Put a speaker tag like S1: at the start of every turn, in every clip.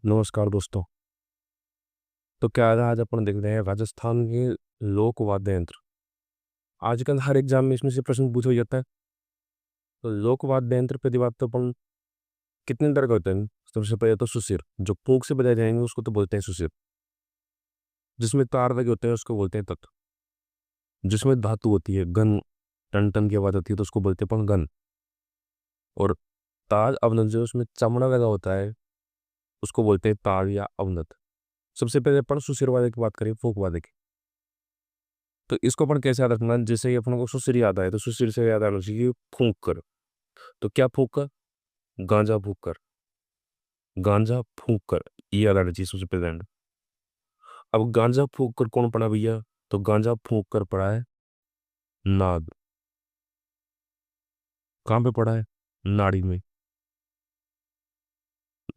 S1: नमस्कार दोस्तों। तो क्या है, आज अपन देख रहे हैं राजस्थान के लोक वाद्य यंत्र। आजकल हर एग्जाम में इसमें से प्रश्न पूछा जाता है। तो लोक वाद्य यंत्र पहली बात तो अपन कितने तरह के होते हैं। सबसे पहले तो सुसिर, जो फूंक से बजाए जाएंगे उसको तो बोलते हैं सुसिर। जिसमें तार लगे होते हैं उसको बोलते हैं तत्। जिसमें धातु होती है गन, टन टन की आवाज होती है तो उसको बोलते हैं अपन गन। और तार अवनत, जो उसमें चमड़ा लगा होता है उसको बोलते हैं तार या अवनत। सबसे पहले अपन सुसिर वाले की बात करें, फूंक वाले की। तो इसको अपन कैसे याद रखना, जैसे ही अपन को सुसिर याद आए तो सुसिर से याद आना चाहिए फूंक कर। तो क्या फूंक कर? गांजा फूंक कर। गांजा फूंक कर, ये याद आना चाहिए सबसे पहले। अब गांजा फूंक कर कौन पढ़ा भैया? तो गांजा फूंक कर पढ़ा है नाग। कहाँ पे पढ़ा है? नाड़ी में।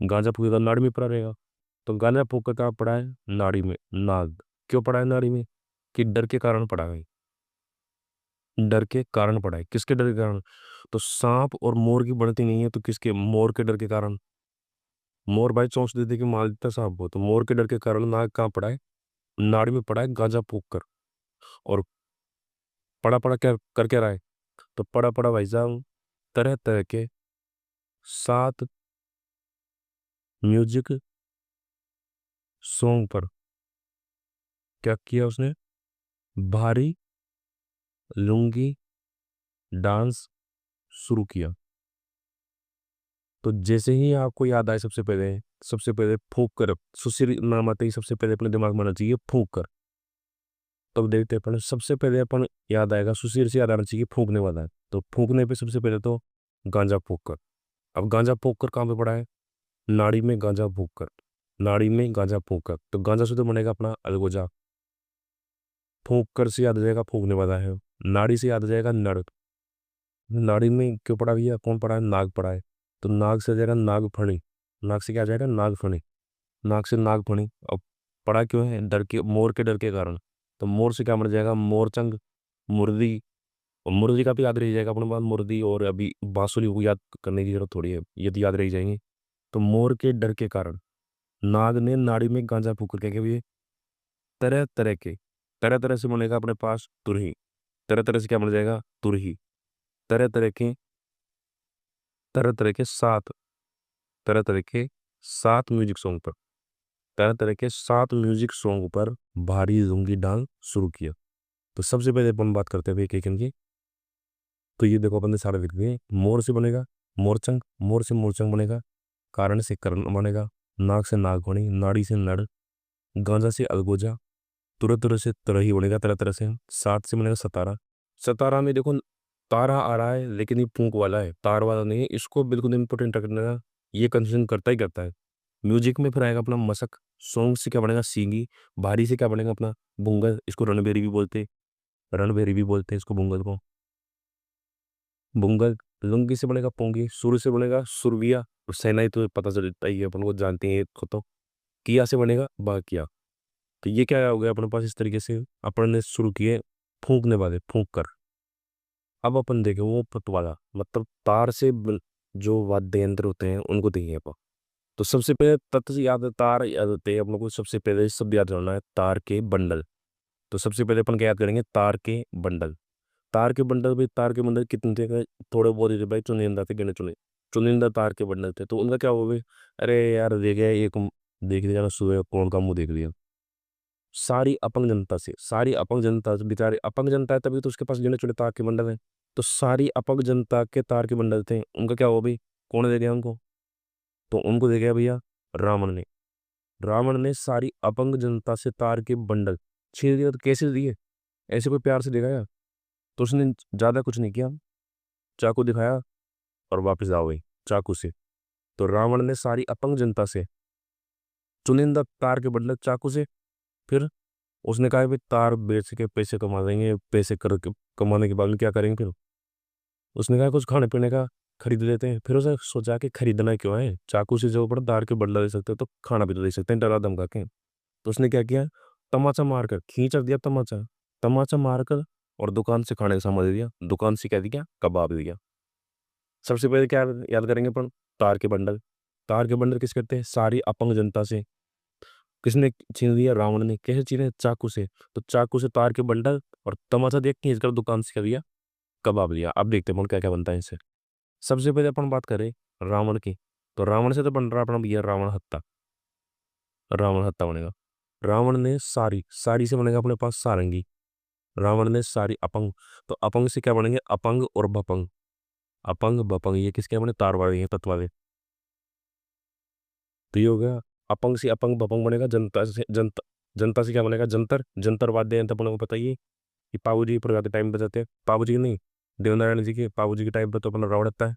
S1: गांजा फूंक कर नाड़ी में पड़ा रहेगा। तो गांजा फूंक कर कहाँ पड़ा है? नाड़ी में। नाग क्यों पड़ा है नाड़ी में? कि डर के कारण पड़ा है। डर के कारण पड़ा है। किसके डर के कारण? तो सांप और मोर की बढ़ती नहीं है तो किसके? मोर के डर के कारण। मोर भाई चौंच दे दे कि मार देता सांप को, तो मोर के डर के कारण नाग कहाँ पड़ा है? नाड़ी में पड़ा है गांजा फूंक कर। और पड़ा पड़ा क्या कर क्या रहा है? तो पड़ा पड़ा भाई साहब तरह तरह के 7 म्यूजिक सॉन्ग पर क्या किया उसने? भारी लुंगी डांस शुरू किया। तो जैसे ही आपको याद आए, सबसे पहले फूंक कर, सुशील नाम आते ही सबसे पहले अपने दिमाग में आना चाहिए फूंक कर। तब देखते हैं अपन, सबसे पहले अपन याद आएगा सुशील से याद आना चाहिए फूंकने वाला है। तो फूंकने पे सबसे पहले तो गांजा फूंक कर। अब गांजा फूंक कर कहाँ पे पड़ा है? नाड़ी में गांजा फूंक कर। नाड़ी में गांजा फूंक कर, तो गांजा से तो बनेगा अपना अलगोजा। फूंक कर से याद आ जाएगा फूंकने वाला है। नाड़ी से याद आ जाएगा नड़। नाड़ी में क्यों पड़ा भैया? कौन पड़ा है? नाग पड़ा है। तो नाग से आ जाएगा नागफणी। नाग से क्या आ जाएगा? नागफणी। नाग से नागफणी। अब पड़ा क्यों है? डर के, मोर के डर के कारण। तो मोर से क्या बन जाएगा? मोरचंग, मुर्दी। और मुर्दी का भी याद रह जाएगा अपने पास, मुर्दी। और अभी बांसुरी को याद करने की जरूरत थोड़ी है, ये तो याद रह जाएंगे। तो मोर के डर के कारण नाग ने नाड़ी में गांजा फूंक के भी तरह तरह के, तरह तरह से बनेगा अपने पास तुरही। तरह तरह से क्या बन जाएगा? तुरही। तरह तरह के, तरह तरह के सात, तरह तरह के 7 म्यूजिक सॉन्ग पर, तरह तरह के 7 म्यूजिक सॉन्ग पर भारी लुंगी डांस शुरू किया। तो सबसे पहले अपन बात करते हैं एक एक इनकी। तो ये देखो अपन ने सारे लिख दिए। मोर से बनेगा मोरचंग, मोर से मोरचंग बनेगा। कारण से करण बनेगा। नाग से नागफणी, नाड़ी से नड़, गांजा से अलगोजा, तुरह तुरह से तरही बनेगा तरह तरह से। सात से बनेगा सतारा। सतारा में देखो तारा आ रहा है लेकिन ये फूंक वाला है, तार वाला नहीं है। इसको बिल्कुल इंपॉर्टेंट रखना, ये कंफ्यूजन करता ही करता है। म्यूजिक में फिर आएगा अपना मसक। सॉन्ग से क्या बनेगा? सींगी। भारी से क्या बनेगा अपना? बुंगल। इसको रणबेरी भी बोलते, रणबेरी भी बोलते हैं इसको, बुंगल को। बुंगल। लुंगी से बनेगा पोंगी। सुर से बनेगा सुरविया। और सेनाई तो पता चलता ही है, अपन को जानते हैं खुद तो। किया से बनेगा बाकिया। तो ये क्या हो गया अपने पास? इस तरीके से अपन ने शुरू किए फूंकने वाले, फूंक कर। अब अपन देखें वो पतवाला, मतलब तार से जो वाद्य यंत्र होते हैं उनको देखें अपन। तो सबसे पहले तत्व से याद, तार याद होते हैं अपन को। सबसे पहले शब्द याद रहना है तार के बंडल। तो सबसे पहले अपन क्या याद करेंगे? तार के बंडल। तार के बंडल भाई, तार के बंडल कितने थे? थोड़े बहुत ही थे भाई, चुनिंदा थे, गिने चुने चुनिंदा तार के बंडल थे। तो उनका क्या हुआ भाई? अरे यार देख गया एक, देख लिया ना सुबह कौन का मुंह देख लिया। सारी अपंग जनता से, सारी अपंग जनता से, बेचारे अपंग जनता है तभी तो उसके पास गिने चुने तार के बंडल है। तो सारी अपंग जनता के तार के बंडल थे, उनका क्या हुआ भाई? कौन दे गया उनको? तो उनको दे गया भैया रावण ने। रावण ने सारी अपंग जनता से तार के बंडल छीन लिया। तो कैसे दिए? ऐसे कोई प्यार से देगा यार? तो उसने ज्यादा कुछ नहीं किया, चाकू दिखाया और वापस आओ गई चाकू से। तो रावण ने सारी अपंग जनता से चुनिंदा तार के बदले चाकू से, फिर उसने कहा भाई तार बेच के पैसे कमा देंगे, पैसे करके कमाने के बाद में क्या करेंगे फिर? उसने कहा कुछ खाने पीने का खरीद लेते हैं। फिर उसने सोचा कि खरीदना क्यों है, चाकू से जो ऊपर तार के बदला दे सकते हो तो खाना भी तो दे सकते हैं डरा धमका के। तो उसने क्या किया? तमाचा मारकर खींच दिया, तमाचा, तमाचा मारकर। और दुकान से खाने का सामान दे दिया, दुकान से क्या दिया? कबाब दिया। सबसे पहले क्या याद करेंगे अपन? तार के बंडल। तार के बंडल किस करते हैं? सारी अपंग जनता से। किसने छीन लिया? रावण ने। कैसे छीने? चाकू से। तो चाकू से तार के बंडल, और तमाचा देख के इसका दुकान से कर दिया कबाब लिया। अब देखते हैं क्या क्या बनता है इससे। सबसे पहले अपन बात करें रावण की, तो रावण से तो बन रहा अपना भैया रावण हत्ता। रावण हत्ता बनेगा। रावण ने सारी, सारी से बनेगा अपने पास सारंगी। रावण ने सारी अपंग, तो अपंग से क्या बनेंगे? अपंग और बपंग। अपंग बपंग ये किसके बने? तार वाले हैं, तत्व वाले। तो ये हो गया। अपंग से अपंग बपंग बनेगा। जनता से जनता, जनता से क्या बनेगा? जंतर। जंतर वाद्य यंत्र अपने को बताइए कि पाबू जी प्रजा के टाइम पे जाते हैं। पाबू जी की नहीं, देवनारायण जी के, पाबू जी के टाइम पे तो अपना रावण हत्ता है।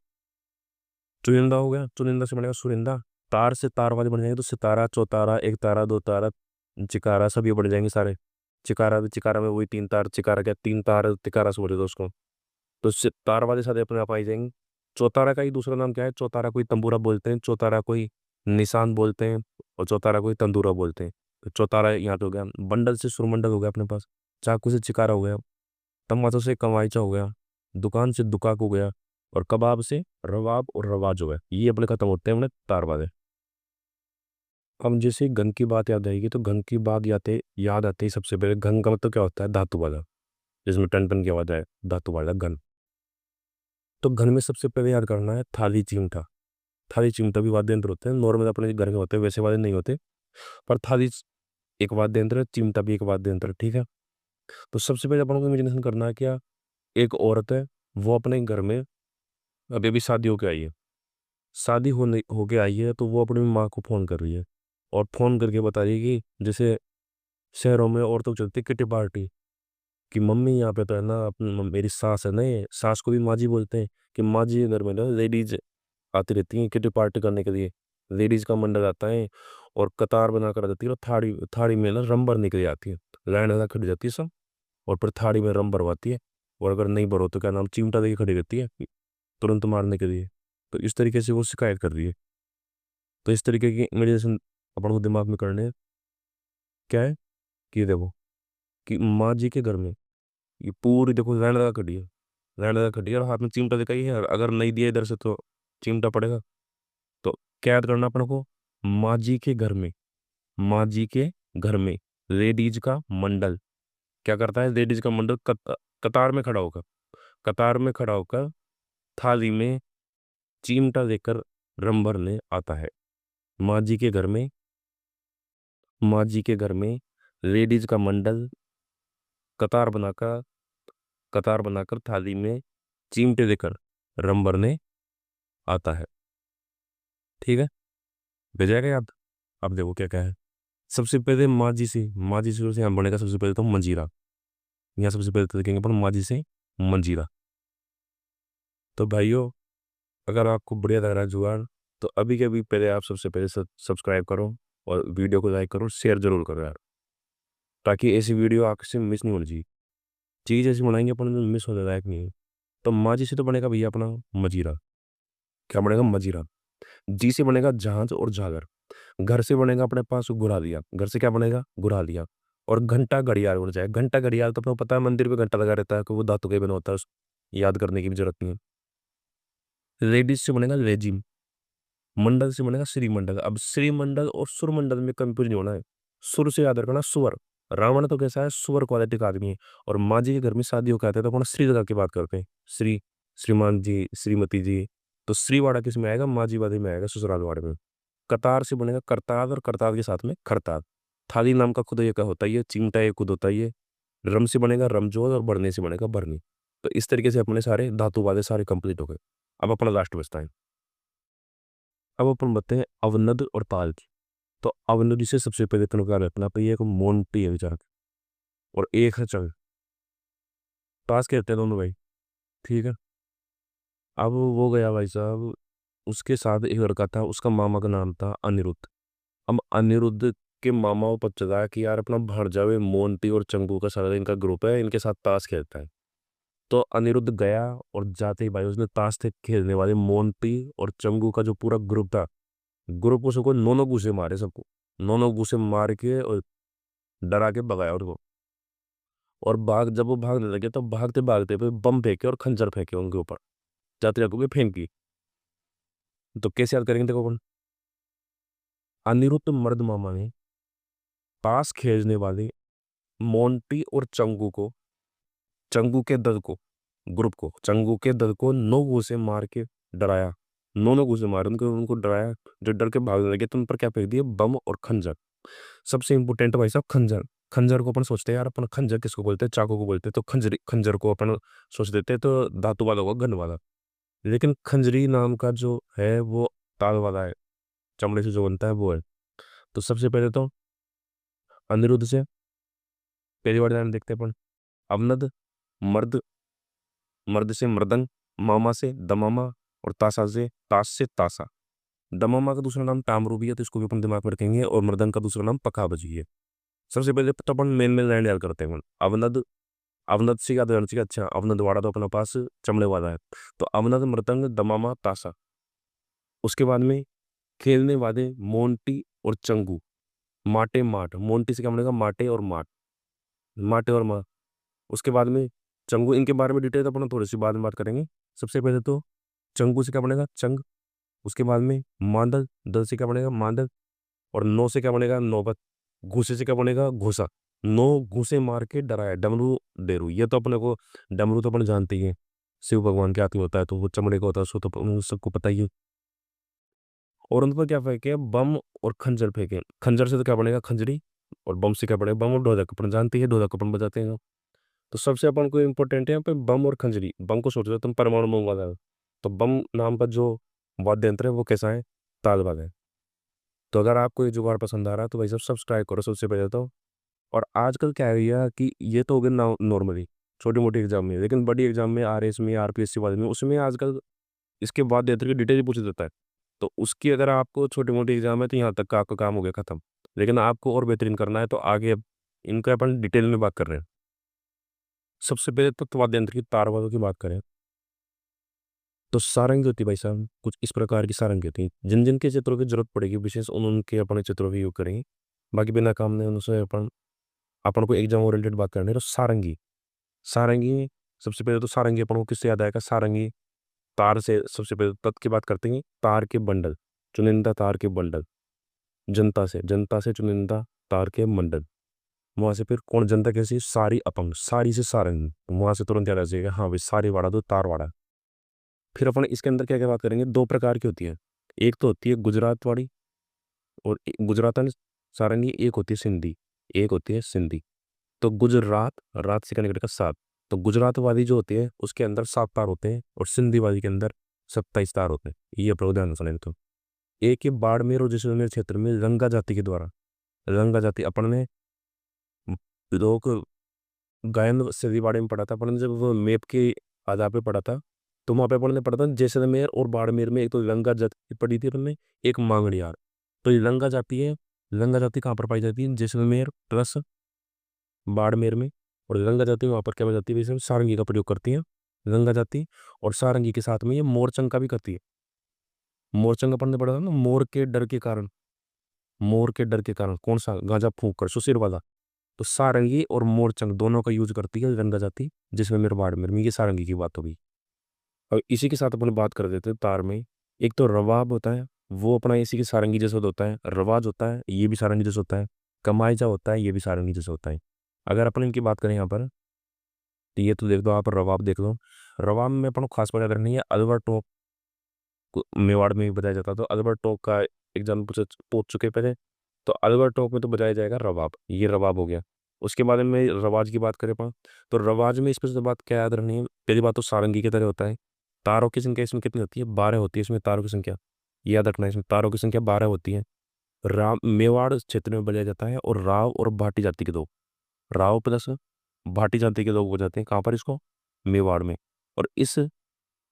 S1: चुनिंदा हो गया। चुनिंदा से बनेगा सुरिंदा। तार से तार वाले बन जाएंगे, तो सितारा, चौतारा, एक तारा, दो तारा, चिकारा, सब ये बन जाएंगे सारे। चिकारा भी, चिकारा में वही तीन तार, चिकारा क्या तीन तार, तिकारा से बोले तो उसको। तो तार वाले सारे अपने आप आ ही जाएंगे। चौतारा का ही दूसरा नाम क्या है? चौतारा कोई तंबूरा बोलते हैं, चौतारा कोई निशान बोलते हैं, और चौतारा कोई तंदूरा बोलते हैं। तो चौतारा यहाँ पे हो गया। बंडल से सुरमंडल हो गया अपने पास। चाकू से चिकारा हो गया। तमाचो से कमाइचा हो गया। दुकान से दुकाक हो गया। और कबाब से रवाब और रवाज हो गया। ये अपने खत्म होते हैं अपने तार वाले। अब जैसे घन की बात याद आएगी, तो घन की बात याद आते ही सबसे पहले घन का मतलब क्या होता है? धातु वाला, जिसमें टन टन की आवाज आए, धातु वाला घन। तो घन में सबसे पहले याद करना है थाली चिमटा। थाली चिमटा भी वाद्य यंत्र होते हैं, नॉर्मल अपने घर में होते हैं, वैसे वाले नहीं होते। पर थाली एक वाद्य यंत्र है, चिमटा भी एक वाद्य यंत्र है, ठीक है। तो सबसे पहले अपन को इमेजिनेशन करना है क्या, एक औरत है, वो अपने घर में अभी अभी शादी होके आई है। शादी होने होके आई है, तो वो अपनी माँ को फोन कर रही है, और फोन करके बता रही है कि जैसे शहरों में औरतों को चलती किटी पार्टी, कि मम्मी यहाँ पे तो है ना अपनी मेरी सास है ना, ये सास को भी माँ जी बोलते हैं, कि माँ जी के घर में ना लेडीज आती रहती हैं किटी पार्टी करने के लिए। लेडीज का मंडल आता है, और कतार बना कर आ जाती है, और थाड़ी थाड़ी में ना रम भरने के लिए आती है। लाइन लगा खड़ी जाती है सब, और फिर थाड़ी में रम भरवाती है। और अगर नहीं भरो तो क्या नाम, चिमटा देके खड़ी रहती है तुरंत मारने के लिए। तो इस तरीके से वो शिकायत कर रही है। तो इस तरीके की इमेजिनेशन अपन को दिमाग में करने हैं। क्या है कि देखो, कि माँ जी के घर में ये पूरी देखो लाइन लगा खड़ी है, लाइन लगा खड़ी है, और हाथ में चिमटा दिखाई है, और अगर नहीं दिया इधर से तो चिमटा पड़ेगा। तो क्या याद करना अपन को? माँ जी के घर में, माँ जी के घर में लेडीज का मंडल क्या करता है? लेडीज का मंडल कतार में खड़ा होकर, कतार में खड़ा होकर थाली में चिमटा लेकर रम भरने आता है। माँ जी के घर में, माँ जी के घर में लेडीज का मंडल कतार बनाकर, कतार बनाकर थाली में चिमटे देकर रम भरने आता है। ठीक है, भेजाएगा याद। अब देखो क्या क्या है। सबसे पहले माँ जी से, माँ जी से यहाँ बनेगा सबसे पहले तो मंजीरा। यहाँ सबसे पहले तो देखेंगे अपन माँ जी से मंजीरा। तो भाइयों, अगर आपको बढ़िया लग रहा है जुगाड़, तो अभी के अभी पहले आप सबसे पहले सब्सक्राइब करो, और वीडियो को लाइक करो, शेयर जरूर करो यार, ताकि ऐसी वीडियो आपसे मिस नहीं होनी चाहिए। चीज़ ऐसी बनाएंगे अपन जो मिस होने लायक नहीं है। तो माँ जी से तो बनेगा भैया अपना मजीरा। क्या बनेगा? मजीरा। जी से बनेगा जहाज और जागर। घर से बनेगा अपने पास गुरालिया। घर से क्या बनेगा? गुरालिया। और घंटा घड़ियाल बन जाए। घंटा घड़ियाल तो अपने को पता है, मंदिर पे घंटा लगा रहता है, कि वो धातु का ही बना होता है, याद करने की भी जरूरत नहीं है। लेडीज से बनेगा लेजिम। मंडल से बनेगा श्रीमंडल। अब श्रीमंडल और सुरमंडल में कंफ्यूज नहीं होना है। सुर से याद रखना सुअर। रावण तो कैसा है? सुअर क्वालिटी का आदमी है। और माँ जी के घर में शादी होकर आते हैं, तो अपना श्री लगा के बात करते हैं। श्री, श्रीमान जी, श्रीमती जी। तो श्री वाड़ा किस में आएगा? माँ जी वाले में आएगा, ससुराल वाड़े में। कतार से बनेगा करतार, और करतार के साथ में खरतार। थाली नाम का खुद एक होता ही है, चिमटा एक खुद होता ही है। रम से बनेगा रमजोल, और बढ़ने से बनेगा बरनी। तो इस तरीके से अपने सारे धातु वाले सारे कंप्लीट हो गए। अब अपना लास्ट बचता है। अब अपन बताते हैं अवनद और ताल की। तो अवनद से सबसे पहले तो क्या रखना पे, एक मोंटी है विचार, और एक है चल। ताश कहते हैं दोनों भाई, ठीक है। अब वो गया भाई साहब, उसके साथ एक लड़का था, उसका मामा का नाम था अनिरुद्ध। अब अनिरुद्ध के मामा को पता चला कि यार अपना भांजा है मोंटी और चंगू का सारा इनका ग्रुप है, इनके साथ ताश खेलता है। तो अनिरुद्ध गया, और जाते ही भाई उसने ताश से खेलने वाले मोंटी और चंगू का जो पूरा ग्रुप था, ग्रुप को सबको नौ नौ घूसे मारे सबको। नौ नौ घूसे मार के और डरा के भगाया उनको। और जब वो भागने लगे, तो भागते भागते पे बम फेंके और खंजर फेंके उनके ऊपर, जाते जाते फेंकी। तो कैसे याद करेंगे देखो अपन। अनिरुद्ध मर्दमामा ने ताश खेलने वाले मोंटी और चंगू के दल को चंगू के दल को 9 घूंसे मार के डराया। 9 घूंसे मारे उनको डराया, जो डर के भागने लगे तो उन पर क्या फेंक दिए, बम और खंजर। सबसे इंपोर्टेंट भाई साहब खंजर। खंजर को अपन सोचते हैं यार, अपन खंजर किसको बोलते हैं, चाकू को बोलते हैं, तो खंजर को अपन सोच देते हैं तो धातु वाला होगा, गन वाला। लेकिन खंजरी नाम का जो है वो तार वाला है, चमड़े से जो बनता है वो है। तो सबसे पहले तो अनिरुद्ध से पहली बार जाने देखते हैं अपन। अवनद मर्द, मर्द से मृदंग, मामा से दमामा, और ताश से तासा। दमामा का दूसरा नाम टामरू भी है, तो इसको भी अपन दिमाग में रखेंगे, और मृदंग का दूसरा नाम पखाबजी है। सबसे पहले तो अपन मेन लैंड याद करते हैं। अवनद, अवनद से याद करना चाहिए। अच्छा, अवनद वाड़ा तो अपने पास चमड़े वाला है, तो अवनद मृदंग दमामा तासा। उसके बाद में खेलने वाले मोंटी और चंगू, माटे माट, मोंटी से क्या बनेगा, माटे और माट, माटे और माट। उसके बाद में चंगू, इनके बारे में डिटेल अपन थोड़ी सी बाद में बात करेंगे। सबसे पहले तो चंगू से क्या बनेगा, चंग। उसके बाद में मांदल, दल से क्या बनेगा, मांदल। और नौ से क्या बनेगा, नौबत। घूसे से क्या बनेगा, घूसा। 9 घूसे मार के डराया, डमरू डेरू। ये तो अपने को, डमरू तो अपन जानते ही हैं, शिव भगवान के हाथ में होता है, तो वो चमड़े का होता है, सो तो सबको पता ही है। और उन पर क्या फेंके, बम और खंजर फेंके। खंजर से तो क्या बनेगा, खंजरी। और बम से क्या बनेगा, बम। और ढोलक अपन जानते हैं, ढोलक अपन बजाते हैं। तो सबसे अपन को इम्पोर्टेंट है यहाँ पे बम और खंजरी। बम को सोच रहे हो तुम, परमाणु बम वाला है। तो बम नाम का जो वाद्य यंत्र है वो कैसा है, ताल वाला है। तो अगर आपको ये जुगाड़ पसंद आ रहा है तो भाई सब सब्सक्राइब करो सबसे पहले तो। और आजकल क्या है भैया कि ये तो हो गया ना नॉर्मली छोटी मोटी एग्जाम में, लेकिन बड़ी एग्जाम में, आरएस में, आरपीएससी वाले में, उसमें आजकल इसके बाद यंत्र की डिटेल पूछ देता है। तो उसकी अगर आपको छोटी मोटी एग्जाम है तो यहाँ तक का आपका काम हो गया खत्म। लेकिन आपको और बेहतरीन करना है तो आगे अब इनका अपन डिटेल में बात कर रहे हैं। सबसे पहले तो वाद्य यंत्र की तार वालों की बात करें तो सारंगी होती है भाई साहब, कुछ इस प्रकार की सारंगी होती है। जिन जिन के चित्रों की जरूरत पड़ेगी विशेष उन उनके अपने चित्रों की यूज करेंगे। बाकी बिना काम ने उनसे अपन अपन को एग्जाम ओरिएंटेड बात करनी है। तो सारंगी, सारंगी सबसे पहले तो सारंगी अपन को किससे याद आएगा, सारंगी तार से। सबसे पहले तत् की बात करते हैं, तार के बंडल, चुनिंदा तार के बंडल। जनता से चुनिंदा तार के मंडल। वहां से फिर कौन, जनता कैसी, सारी अपंग, सारी से सारंगी। वहां से तुरंत याद आ जाएगा, हाँ भाई सारी वाड़ा तो तार वाड़ा। फिर अपन इसके अंदर क्या क्या बात करेंगे, 2 प्रकार की होती है। एक तो होती है गुजरात वाली, और गुजरातन सारंगी। एक होती है सिंधी, एक होती है सिंधी। तो गुजरात, रात से कनेक्ट का 7। तो गुजरात वाली जो होती है उसके अंदर 7 तार होते हैं, और सिंधी वाली के अंदर 27 तार होते हैं। ये अपने ध्यान सुने तो। एक ही बाड़मेर और जैसलमेर क्षेत्र में रंगा जाति के द्वारा, रंगा जाति अपन ने लोग गायन से भी बारे में पढ़ा था अपन ने, जब वो मैप के आधार पे पढ़ा था। तो वहाँ पे अपन ने पढ़ा था जैसलमेर और बाड़मेर में एक तो लंगा जाति पढ़ी थी अपन ने, एक मांगड़ियार। तो ये लंगा जाति है। लंगा जाति कहाँ पर पाई जाती है, जैसलमेर प्लस बाड़मेर में। और लंगा जाति वहाँ पर क्या पाई जाती है, वैसे सारंगी का प्रयोग करती है लंगा जाति। और सारंगी के साथ में ये मोरचंग का भी करती है। मोरचंग अपन ने पढ़ा था ना, मोर के डर के कारण, मोर के डर के कारण कौन सा, गांजा फूंक कर, सुशीर वाला। तो सारंगी और मोरचंग दोनों का यूज करती है लंगा जाति, जिसमें मेरे बाड़मेर में। ये सारंगी की बात होगी। और इसी के साथ अपन बात कर देते हैं तार में। एक तो रवाब होता है, वो अपना इसी के सारंगी जैसा होता है। रवाज होता है, ये भी सारंगी जैसा होता है। कमाईजा होता है, ये भी सारंगी जैसा होता है। अगर अपन इनकी बात करें यहाँ पर, तो ये तो देख दो आप, रवाब देख लो। रवाब में अपन को खास बात याद रखनी है, अलवर टोक मेवाड़ में भी बजाया जाता है। तो अलवर टोक का एग्जाम पूछ चुके पहले। तो अलवर टोक में तो बजाया जाएगा रवाब, ये रवाब हो गया। उसके बाद में रवाज की बात करें अपन, तो रवाज में इसमें से बात क्या याद रखनी है, पहली बात तो सारंगी की तरह होता है। तारों की संख्या इसमें कितनी होती है, 12 होती है इसमें तारों की संख्या। ये याद रखना है, इसमें तारों की संख्या 12 होती है। राम मेवाड़ क्षेत्र में बजाया जाता है, और राव और भाटी जाति के 2, राव प्लस भाटी जाति के 2 हो जाते हैं कहाँ पर, इसको मेवाड़ में। और इस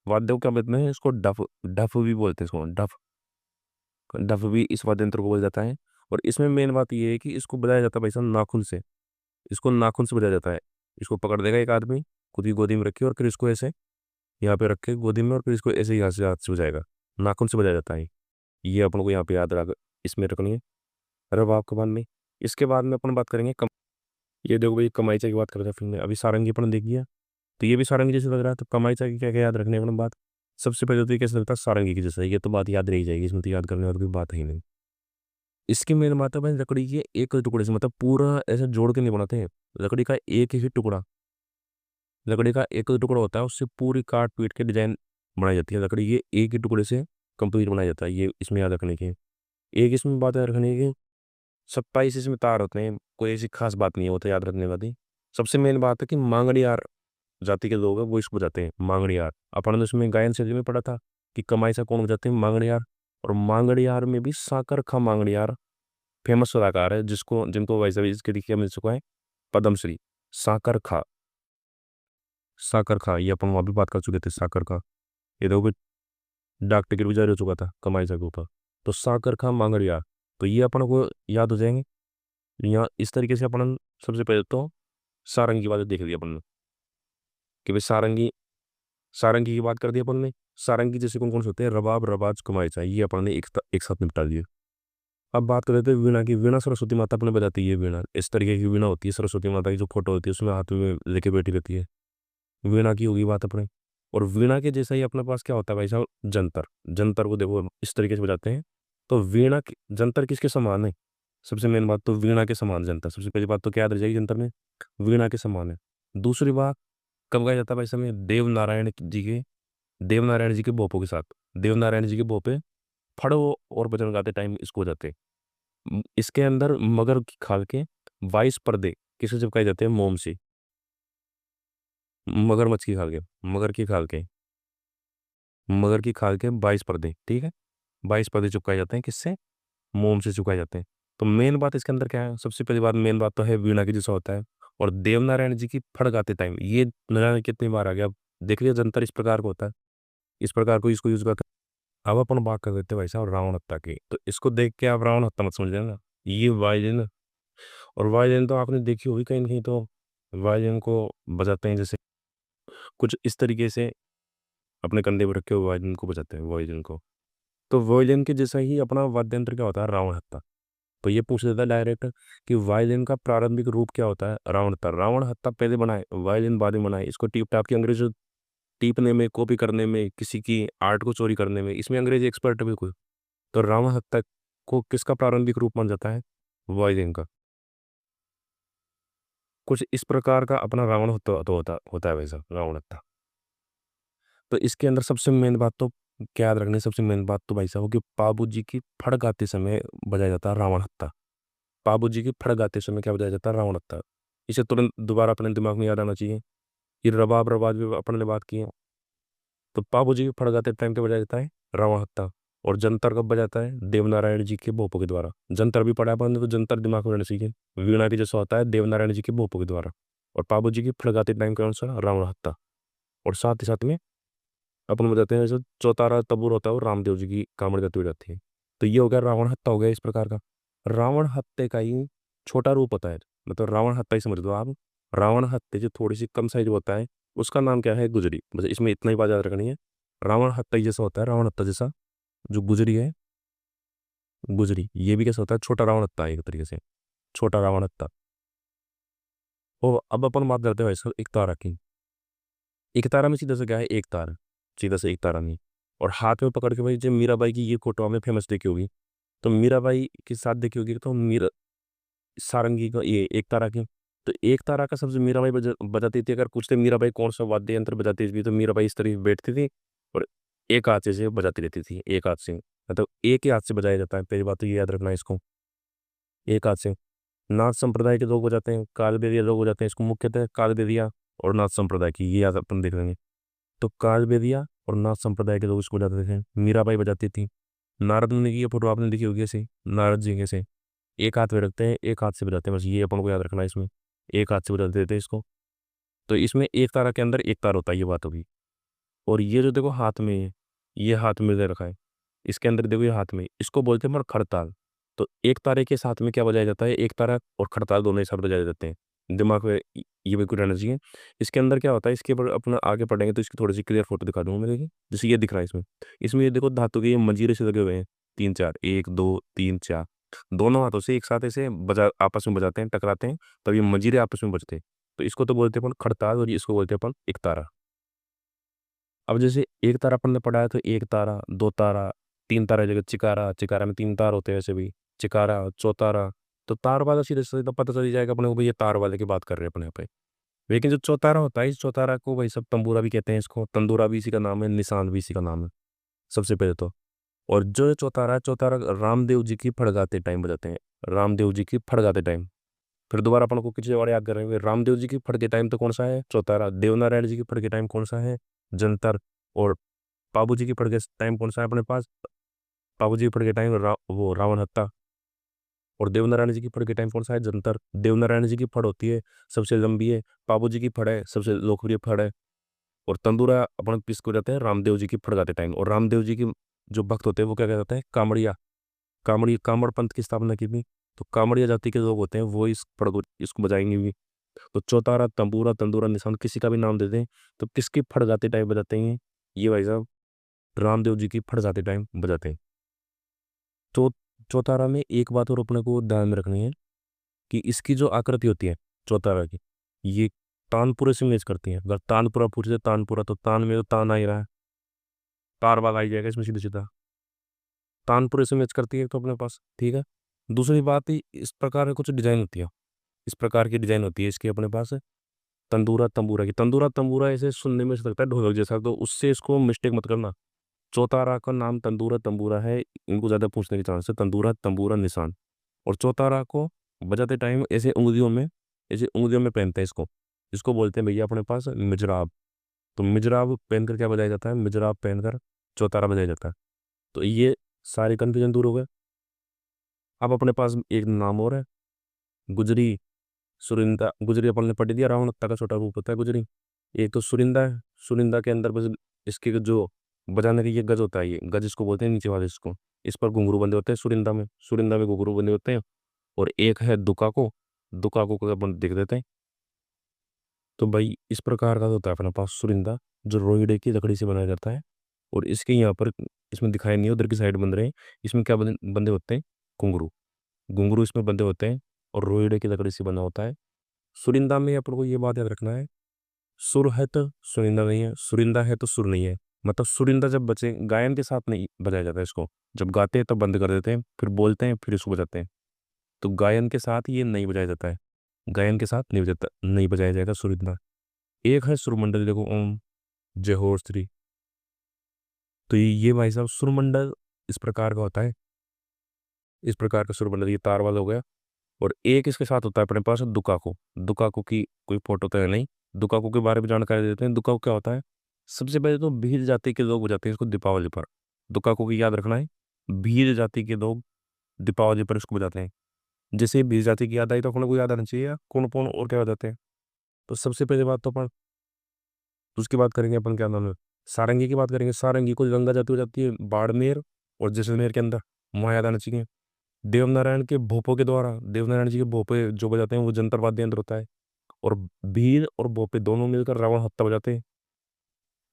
S1: वाद्य को क्या बोलते हैं, इसको डफ, डफ भी बोलते हैं, इसको डफ, डफ भी इस वाद्य यंत्र को बोला जाता है। और इसमें मेन बात ये है कि इसको बजाया जाता है भाई साहब नाखून से। इसको नाखून से बजाया जाता है। इसको पकड़ देगा एक आदमी, खुद की गोदी में रखे, और फिर इसको ऐसे यहाँ पे रखे गोदी में, और फिर इसको ऐसे ही हाथ से बजाएगा। नाखून से बजाया जाता है। ये अपन को यहाँ पे याद रख, इसमें रखनी है रबाब के बाद में। इसके बाद में अपन बात करेंगे ये देखो भाई, कमाईचा की बात कर रहे थे फिल्म में, अभी सारंगी अपन देख लिया। तो ये भी सारंगी जैसे लग रहा है। तो कमाईचा की क्या क्या याद रखने वाली बात, सबसे पहले तो ये कैसे लगता है, सारंगी की जैसा। ये तो बात याद रह जाएगी, इसमें तो याद करने वाली कोई बात ही नहीं। इसकी मेन बात है भाई, लकड़ी के एक टुकड़े से, मतलब पूरा ऐसे जोड़ के नहीं बनाते हैं। लकड़ी का एक ही टुकड़ा, लकड़ी का एक ही टुकड़ा होता है, उससे पूरी काट पीट के डिजाइन बनाई जाती है। लकड़ी के एक ही टुकड़े से कंप्लीट बनाया जाता है, ये इसमें याद रखने की। एक इसमें बात याद रखने की, 27 इसमें तार होते हैं, कोई ऐसी खास बात नहीं है, वो तो याद रखने वाली। सबसे मेन बात है कि मांगड़ियार जाति के लोग हैं वो इसको बजाते हैं, मांगड़ियार। अपन ने उसमें गायन शैली में पढ़ा था कि कमाई सा कौन बजाते हैं, मांगड़ियार। और मांगड़ियार में भी साकर खा मांगड़ियार फेमस कलाकार है, जिसको जिनको वैसे भी इसके लिखे मिल चुका है पद्मश्री। साकर खा, साकर खा, ये अपन वहाँ भी बात कर चुके थे, साकर खा। ये देखो, डाक टिकट भी जारी हो चुका था कमाई सा के ऊपर। तो साकर खा मांगड़ियार, तो ये अपन को याद हो जाएंगे। यहाँ इस तरीके से अपन सबसे पहले तो सारंगी की बात देख ली अपन ने कि भाई सारंगी, सारंगी की बात कर दी अपन ने। सारंगी जैसे कौन कौन से होते हैं, रबाब, रबाज, कमाईचा, ये अपन ने एक साथ निपटा दिए। अब बात कर लेते हैं वीणा की। वीणा सरस्वती माता अपने बजाती है। वीणा इस तरीके की वीणा होती है, सरस्वती माता की जो फोटो होती है उसमें हाथ में लेके बैठी रहती है, वीणा की होगी बात अपने। और वीणा के जैसा ही अपने पास क्या होता है भाई साहब, जंतर। जंतर को देखो इस तरीके से बजाते हैं। तो जंतर किसके समान है, सबसे मेन बात तो वीणा के समान जंतर। सबसे पहली बात तो क्या याद रह जाएगी जंतर में, वीणा के समान है। दूसरी बात, कब गाया जाता है भाई समय, देवनारायण जी के भोपों के साथ। देवनारायण जी के भोपे फड़ो और भजन गाते टाइम इसको जाते। इसके अंदर मगर की खाल के 22 पर्दे किसे चिपकाए जाते हैं, मोम से। मगरमच्छ की खाल के, मगर की खाल के, मगर की खाल के 22 पर्दे, ठीक है। 22 पर्दे चिपकाए जाते हैं किससे, मोम से चिपकाए जाते हैं। तो मेन बात इसके अंदर क्या है, सबसे पहली बात मेन बात तो है वीणा की जैसा होता है। और देवनारायण जी की फड़ गाते टाइम, ये न जाने कितनी बार आ गया। अब देख लिया, जंतर इस प्रकार का होता है, इस प्रकार को इसको यूज करते हैं। अब अपन बात कर देते हैं भाई साहब रावण हत्ता की। तो इसको देख के आप रावण हत्ता मत समझ लेना, ये वायलिन। और वायलिन तो आपने देखी होगी कहीं ना कहीं। तो वायलिन को बजाते हैं जैसे कुछ इस तरीके से, अपने कंधे पर रखे हुए वायलिन को बजाते हैं, वायलिन को। तो वायलिन के जैसा ही अपना वाद्य यंत्र क्या होता है, रावण हत्ता। तो ये पूछ लेता है डायरेक्ट कि वायलिन का प्रारंभिक रूप क्या होता है, रावण हत्ता। रावण हत्ता पहले बनाए, वायलिन बाद में बनाए। इसको टीप टाप की अंग्रेज टीपने में, कॉपी करने में, किसी की आर्ट को चोरी करने में, इसमें अंग्रेजी एक्सपर्ट है बिल्कुल। तो रावण हत्ता को किसका प्रारंभिक रूप मान जाता है, वायलिन का। कुछ इस प्रकार का अपना रावण होता है वैसा रावण हत्ता। तो इसके अंदर सबसे मेन बात तो क्या याद रखनी, सबसे मेन बात तो भाई साहब कि पाबू जी की फड़ गाते समय बजाया जाता है रावण हत्ता। पाबू जी की फड़ गाते समय क्या बजाया जाता है, रावण हत्ता। इसे तुरंत दोबारा अपने दिमाग में याद आना चाहिए। ये रबाब, रबाज भी अपन ने बात की है। तो पाबू जी की फड़ गाते टाइम पे बजाया जाता है रावण हत्ता। और जंतर कब बजाता है, देवनारायण जी के भोपों के द्वारा। जंतर भी पढ़ा है अपन ने, तो जंतर दिमाग में रहना चाहिए। वीणा की जैसा होता है देवनारायण जी के भोपों के द्वारा। और पाबू जी की फड़ गाते टाइम कौन सा, रावण हत्ता। और साथ ही साथ में अपन बताते हैं जैसे चौतारा तबूर होता है वो रामदेव जी की कामड़ गाती हुई जाती है। तो ये हो गया रावण हत्ता, हो गया इस प्रकार का। रावण हत्ते का ही छोटा रूप होता है, मतलब रावण हत्ता ही समझ लो आप। रावण हत्ते जो थोड़ी सी कम साइज होता है उसका नाम क्या है, गुजरी। बस इसमें इतना ही बात याद रखनी है। रावण हत्ता ही जैसा होता है, रावण हत्ता जैसा जो गुजरी है, गुजरी ये भी कैसा होता है, छोटा रावण हत्ता है एक तरीके से, छोटा रावण हत्ता। और अब अपन बात करते हैं भाई एक तारा की। एक तारा में सीधा से क्या है, एक तार, सीधा से एक तारा नहीं। और हाथ में पकड़ के भाई, जब मीराबाई की ये फोटो हमें फेमस देखी होगी, तो मीराबाई के साथ देखी होगी, तो मीरा सारंगी का ये एक तारा की। तो एक तारा का सबसे मीराबाई बजाती थी। अगर पूछते मीराबाई कौन सा वाद्य यंत्र बजाती थी, तो मीराबाई इस तरह बैठती थी और एक हाथ से बजाती रहती थी, एक हाथ से, मतलब एक ही हाथ से बजाया जाता है। पहली बात तो ये याद रखना है इसको, एक हाथ से। नाथ संप्रदाय के लोग हो जाते हैं, कालबेलिया लोग हो जाते हैं, इसको मुख्यतः कालबेलिया और नाथ संप्रदाय की, ये याद अपन देख लेंगे। तो कालबेलिया और नाथ संप्रदाय के लोग इसको बजाते थे, मीराबाई बजाती थी। नारद मुनि की ये फोटो आपने देखी होगी ऐसे, नारद जी कैसे एक हाथ में रखते हैं, एक हाथ से बजाते हैं, बस ये अपन को याद रखना है इसमें, एक हाथ से बजाते थे इसको। तो इसमें एक तारा के अंदर एक तार होता है, ये बात होगी। और ये जो देखो हाथ में है, ये हाथ में दे रखा है, इसके अंदर देखो ये हाथ में, इसको बोलते हैं पर खड़ताल। तो एक तारे के साथ में क्या बजाया जाता है, एक तारा और खड़ताल दोनों एक साथ बजाए जाते हैं। दिमाग में ये बिल्कुल रहना चाहिए। इसके अंदर क्या होता है, इसके ऊपर अपना आगे पढ़ेंगे तो इसकी थोड़ी सी क्लियर फोटो दिखा दूंगा मैं, देखिए जैसे ये दिख रहा है इसमें। इसमें ये देखो धातु के ये मंजीरे से लगे हुए हैं, तीन चार, एक दो तीन चार, दोनों हाथों से एक साथ ऐसे बजा आपस में बजाते हैं, टकराते हैं, तब ये मंजीरे आपस में बजते हैं। तो इसको तो बोलते हैं अपन खड़ताल, और इसको बोलते हैं अपन एक तारा। अब जैसे एक तारा अपन ने पढ़ा है, तो एक तारा, दो तारा, तीन तारा जगह चिकारा, चिकारा में तीन तार होते हैं वैसे भी। चिकारा, चौतारा। तो तार वाला सीधे सीधा पता चल जाएगा अपने को भाई ये तार वाले की बात कर रहे हैं अपने यहाँ पे। लेकिन जो चौतारा होता है, इस चौतारा को भाई सब तंबूरा भी कहते हैं, इसको तंदूरा भी इसी का नाम है, निशान भी इसी का नाम है सबसे पहले तो। और जो चौतारा है, चौतारा रामदेव जी की फड़गाते टाइम बजाते हैं, रामदेव जी की फड़गाते टाइम। फिर दोबारा अपन को किसी और याद करेंगे, रामदेव जी की फड़ के टाइम तो कौन सा है, चौतारा। देवनारायण जी की फड़ के टाइम कौन सा है, जंतर। और बाबू जी की फड़ के टाइम कौन सा है अपने पास, बाबू जी की फड़ के टाइम वो रावण हत्ता। और देवनारायण जी की फड़ के टाइम कौन सा है, जंतर। देवनारायण जी की फड़ होती है सबसे लंबी है, बाबू जी की फड़ है सबसे लोकप्रिय फड़ है। और तंदूरा अपन किसको जाते हैं, रामदेव जी की फड़ गाते टाइम। और रामदेव जी की जो भक्त होते हैं वो क्या कहते हैं, कामड़िया। कामड़ पंथ की स्थापना की थी। तो कामड़िया जाति के लोग होते हैं वो इस फड़ को इसको बजाएंगे भी। तो चौतारा, तंबूरा, तंदूरा, निशान किसी का भी नाम दे दें, तो किसकी फड़ गाते टाइम बजाते हैं, ये भाई साहब रामदेव जी की फड़ गाते टाइम बजाते हैं। तो चौतारा में एक बात और अपने को ध्यान में रखनी है कि इसकी जो आकृति होती है चौतारा की, ये तानपुरे से मैच करती है। अगर तानपुरा पूछ ले, तानपुरा, तो तान में तो तान आ ही रहा है, तार वाला आ ही जाएगा इसमें सीधा सीधा। तानपुरे से मैच करती है तो अपने पास ठीक है। दूसरी बात ही इस प्रकार की कुछ डिजाइन होती है, इस प्रकार की डिजाइन होती है इसकी अपने पास। तंदूरा तंबूरा की, तंदूरा तंबूरा ऐसे सुनने में ऐसा लगता है ढोलक जैसा, तो उससे इसको मिस्टेक मत करना। चौतारा का नाम तंदूरा तंबूरा है, इनको ज्यादा पूछने के चांस है, तंदूरा तंबूरा निशान। और चौतारा को बजाते टाइम ऐसे उंगलियों में पहनते हैं इसको, इसको बोलते हैं भैया अपने पास मिजराब। तो मिजराब पहनकर क्या बजाया जाता है, मिजराब पहनकर चौतारा बजाया जाता है। तो ये सारे कंफ्यूजन दूर हो गए। अब अपने पास एक नाम और है, गुजरी, सुरिंदा। गुजरी अपन ने पढ़ दिया, रावण हत्ता का छोटा रूप होता है गुजरी। एक तो सुरिंदा है, सुरिंदा के अंदर बस इसके जो बजाने का ये गज होता है, ये गज इसको बोलते हैं नीचे वाले इसको, इस पर घुंघरू बंधे होते हैं सुरिंदा में, सुरिंदा में घुंघरू बंधे होते हैं। और एक है दुकाको, दुकाको को अपन देख देते हैं। तो भाई इस प्रकार का होता है अपने पास सुरिंदा, जो रोईड़े की लकड़ी से बनाया जाता है। और इसके यहाँ पर इसमें दिखाई नहीं है, उधर की साइड बंध रहे हैं। इसमें क्या बंधे होते हैं, घुंघरू, घुंघरू इसमें बंधे होते हैं। और रोईड़े की लकड़ी से बना होता है। सुरिंदा में अपन को ये बात याद रखना है, सुर है तो सुरिंदा नहीं है, सुरिंदा है तो सुर नहीं है। मतलब सुरिंदा जब बचे, गायन के साथ नहीं बजाया जाता है इसको, जब गाते हैं तब बंद कर देते हैं, फिर बोलते हैं, फिर इसको बजाते हैं। तो गायन के साथ ये नहीं बजाया जाता है, गायन के साथ नहीं बजाया जाएगा सुरिंदा। एक है सुरमंडल, देखो ओम, जय हो श्री। तो ये भाई साहब सुरमंडल इस प्रकार का होता है, इस प्रकार का सुरमंडल, ये तार वाला हो गया। और एक इसके साथ होता है अपने पास दुकाको। दुकाको की कोई फोटो तो है नहीं, दुकाको के बारे में जानकारी देते हैं। दुकाको क्या होता है, सबसे पहले तो भील जाति के लोग बजाते हैं इसको दीपावली पर। दुकाको की याद रखना है, भील जाति के लोग दीपावली पर इसको बजाते हैं। जैसे ही भील जाति की याद आई तो अपने को याद आना चाहिए कौन कौन और क्या बजाते हैं। तो सबसे पहले बात तो अपन उसकी बात करेंगे, अपन क्या नाम है, सारंगी की बात करेंगे। सारंगी को गंगा जाति हो जाती है बाड़मेर और जैसलमेर के अंदर, वहाँ याद आना चाहिए। देवनारायण के भोपों के द्वारा, देवनारायण जी के भोपे जो बजाते हैं वो जंतर वाद्य यंत्र होता है। और भील और भोपे दोनों मिलकर रावण हत्ता बजाते हैं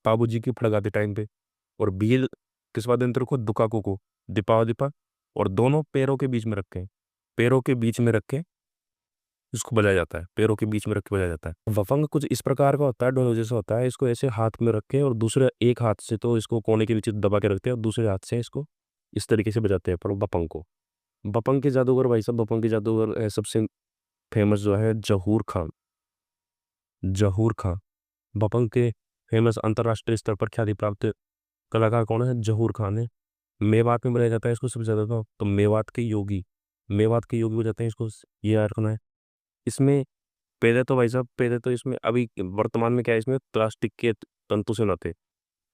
S1: बाबू जी की फड़गाते टाइम पे। और भील किस वाद्य यंत्र को, दुकाको को, दीपावली पर। और दोनों पैरों के बीच में रखे, पैरों के बीच में रख के इसको बजाया जाता है, पैरों के बीच में रख के बजाया जाता है। वफंग कुछ इस प्रकार का होता है, ढोल जैसा होता है। इसको ऐसे हाथ में रख के और दूसरे एक हाथ से तो इसको कोने के नीचे दबा के रखते हैं, और दूसरे हाथ से इसको इस तरीके से बजाते हैं पर बपंग को। बपंग के जादूगर भाई साहब, बपंग के जादूगर सबसे फेमस जो है जहूर खान, जहूर खान। बपंग के फेमस अंतर्राष्ट्रीय स्तर पर ख्याति प्राप्त कलाकार कौन है, जहूर खान है। मेवात में बनाया जाता है इसको सबसे ज्यादा। तो मेवात के योगी, मेवात के योगी हो जाते हैं इसको, ये याद रखना है। इसमें पहले तो भाई साहब, पहले तो इसमें अभी वर्तमान में क्या है, इसमें प्लास्टिक के तंतु से नाते।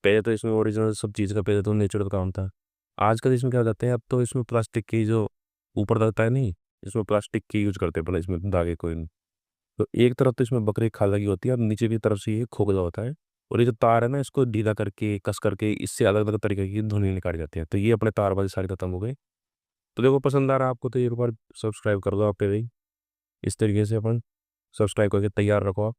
S1: पहले तो इसमें ओरिजिनल सब चीज़ का पहले तो नेचुरल काम था। आजकल इसमें क्या हो जाते हैं, अब तो इसमें प्लास्टिक की जो ऊपर रहता है नहीं, इसमें प्लास्टिक की यूज करते हैं, पर इसमें धागे कोई नहीं। तो एक तरफ तो इसमें बकरी खाल लगी होती है और नीचे की तरफ से ये खोखला होता है। और ये जो तार है ना, इसको ढीला करके कस करके इससे अलग अलग तरीके की ध्वनि निकाली जाती है। तो ये अपने तार वाली सारी खत्म हो गई। तो देखो पसंद आ रहा है आपको तो एक बार सब्सक्राइब कर दो आप पे भाई। इस तरीके से अपन सब्सक्राइब करके तैयार रखो आप।